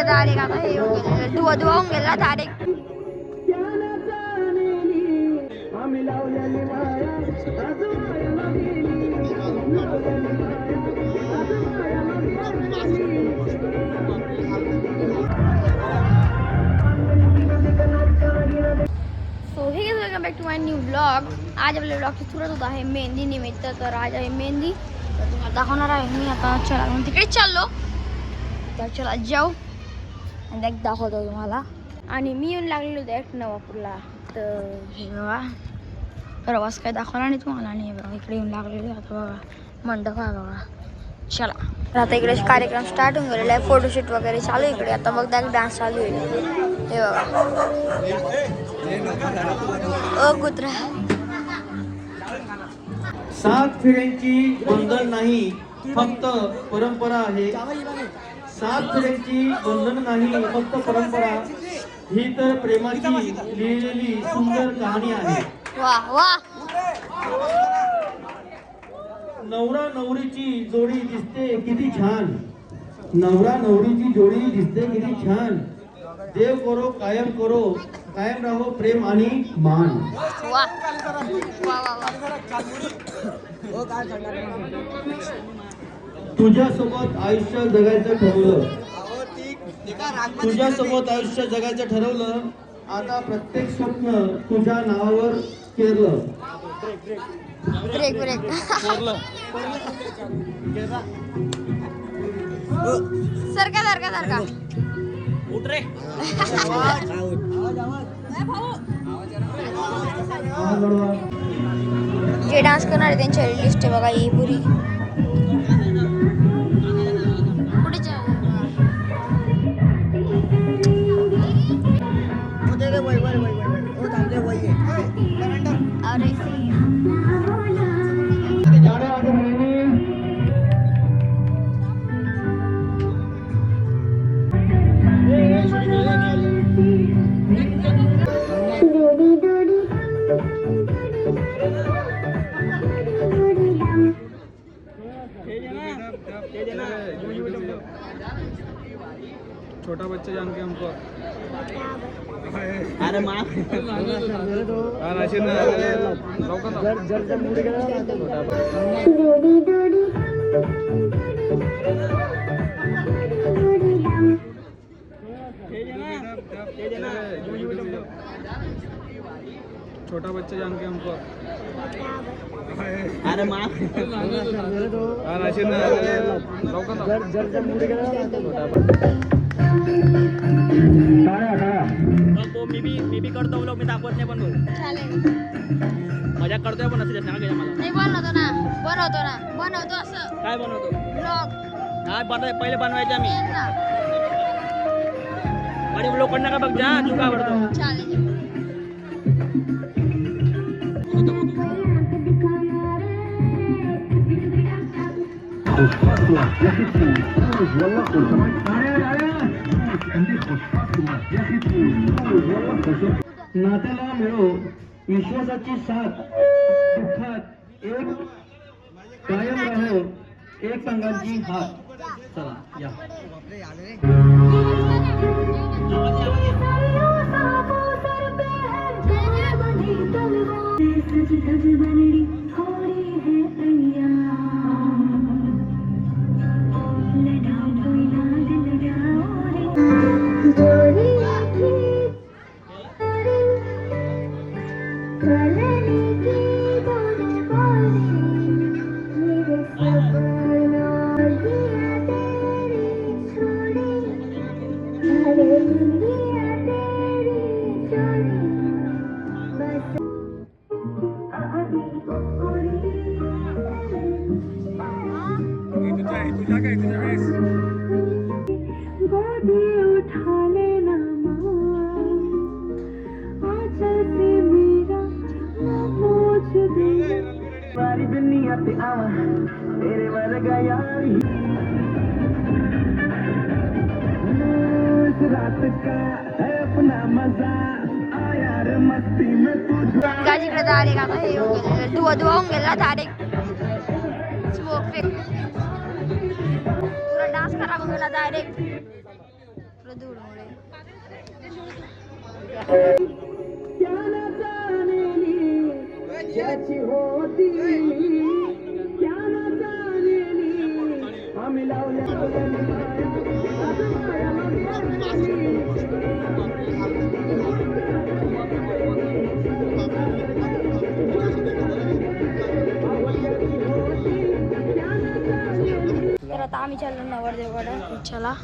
गाजीकडे direct आता हे धुवा धुवा होऊन गेला direct. So hey welcome back to my new blog. आज आपल्या ब्लॉगची सुरुवात होत आहे मेहंदी निमित्त. तर आज आहे मेहंदी, तर तुम्हाला दाखवणार आहे मी. आता चला म्हणून तिकडे चाललो, तर चला जाऊ आणि एक दाखवतो तुम्हाला. आणि मी येऊन लागलेलो होतो एक नवापूरला. तर हे बघा प्रवास काय दाखवला नाही तुम्हाला. आणि हे बघा इकडे येऊन लागलेलो. आता बघा मंडप आहे बघा. चला तर आता इकडे कार्यक्रम स्टार्ट होऊन गेलेला आहे. फोटोशूट वगैरे चालू आहे इकडे. आता मग डान्स चालू आहे. हे बघा ओ कुत्रा. 7 फेऱ्यांची बंधन नाही, फक्त परंपरा आहे. 7 फेऱ्यांची बंधन नाही, फक्त परंपरा. ही तर प्रेमाची लिहिलेली सुंदर कहाणी आहे. वाह वाह. नवरा नवरीची जोडी दिसते किती छान. नवरा नवरीची जोडी दिसते किती छान. देव करो कायम राहो प्रेम आणि मान. वाह वाह तुझ्यासोबत आयुष्य जगायचं ठरवलं. तुझ्यासोबत आयुष्य जगायचं ठरवलं. आता प्रत्येक स्वप्न तुझ्या नावावर केलं. Break break. सरका सरका सरका. उठ रे. जे डान्स करणार आहे त्यांची लिस्ट आहे बघा ही पुरी. छोटा बच्चा जान के हमको अरे माँ छोटा बच्चा जान के हमको अरे माँ मी बी करतो व्लॉग. मी दाखवत नाही पण मजा करतोय पण असं सांगा मला. नाही बनवतो असं. काय बनवतो ब्लॉग काय बनवाय पहिले बनवायचे आम्ही. ना आणि ब्लॉग कडनं का बघ जा तू काय आवडतो. चालेल. नात्याला मिळो विश्वासाची साथ. दुःखात एक कायम राहो एक संघाची हात. चला या. गाजीकडे डायरेक्ट आता हे धुवा धुवा होऊन गेला डायरेक्ट. स्मोक फेक पूरा डान्स करा गेला डायरेक्ट. सगळं धुळमुळे. तर आता आम्ही चाललो नवरदेवाकडे. चला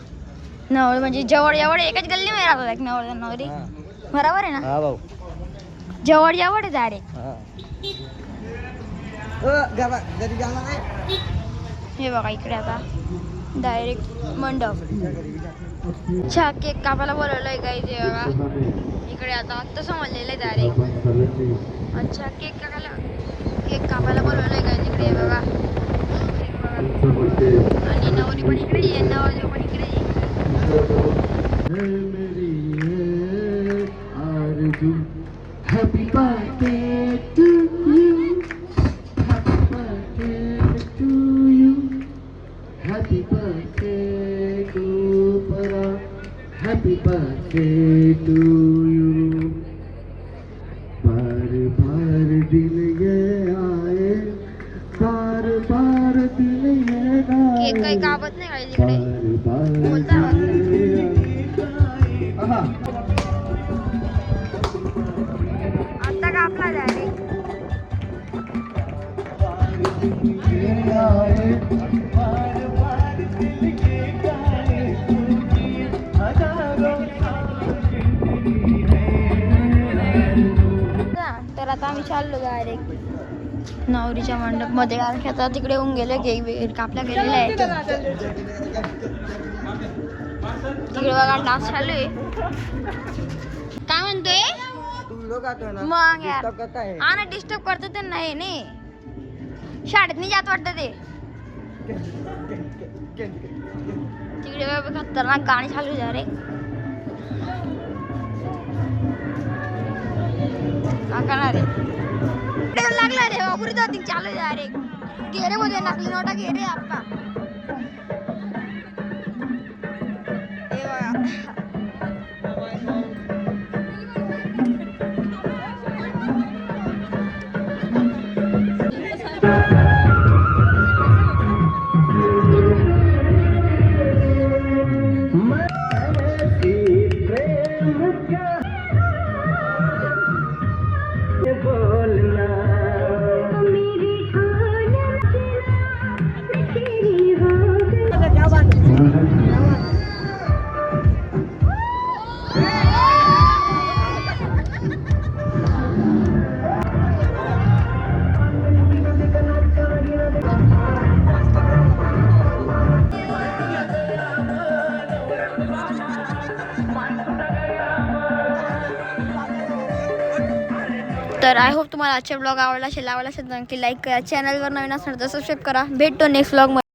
नवर म्हणजे जवळ जवळ एकच गल्ली मध्ये राहतो एक नवर नवरी. बरोबर आहे ना? हा भाऊ. जवळ जवळ आहे डायरेक्ट. हे बघा इकडे आता डायरेक्ट मंडप. अच्छा केक कापायला बोलवलंय काही ते बघा इकडे आता समजलेलं आहे डायरेक्ट. अच्छा केक कापायला बोलवलंय काय तिकडे बघा. आणि नवरी पण इकडे आहे नवरदेव पण इकडे आहे. Happy birthday to you. Happy birthday to you. Happy birthday to Para. Happy birthday to you. बार बार दिन ये आए, बार बार दिन ये आए. केक काही कापत नाही काय तिकडे. बार बार बोलता आहा. आता कापला डायरेक्ट. तर आता आम्ही चाललो डायरेक्ट नवरीच्या मंडप मध्ये कारण की आता तिकडे होऊन गेले केक वगैरे कापला गेलेला आहे. तिकडे बघा डान्स चालू आहे. काय म्हणतोय मग यार हा ना डिस्टर्ब करतो ते नाही नाही शाळेत नाही जात वाटत ते. तिकडे बघा खतरनाक गाणी चालू आहे रे. काय करणार रे लागला रे बाबुरी जाती चालू आहे रे. गेरे बोलले नकली नोटा गेरे आपका. हे बघा तर आय होप तुम्हाला आजचे ब्लॉग आवडला असेल. नक्की लाईक करा. चॅनलवर नवीन असणार तर सबस्क्राईब करा. भेटतो नेक्स्ट ब्लॉग मध्ये.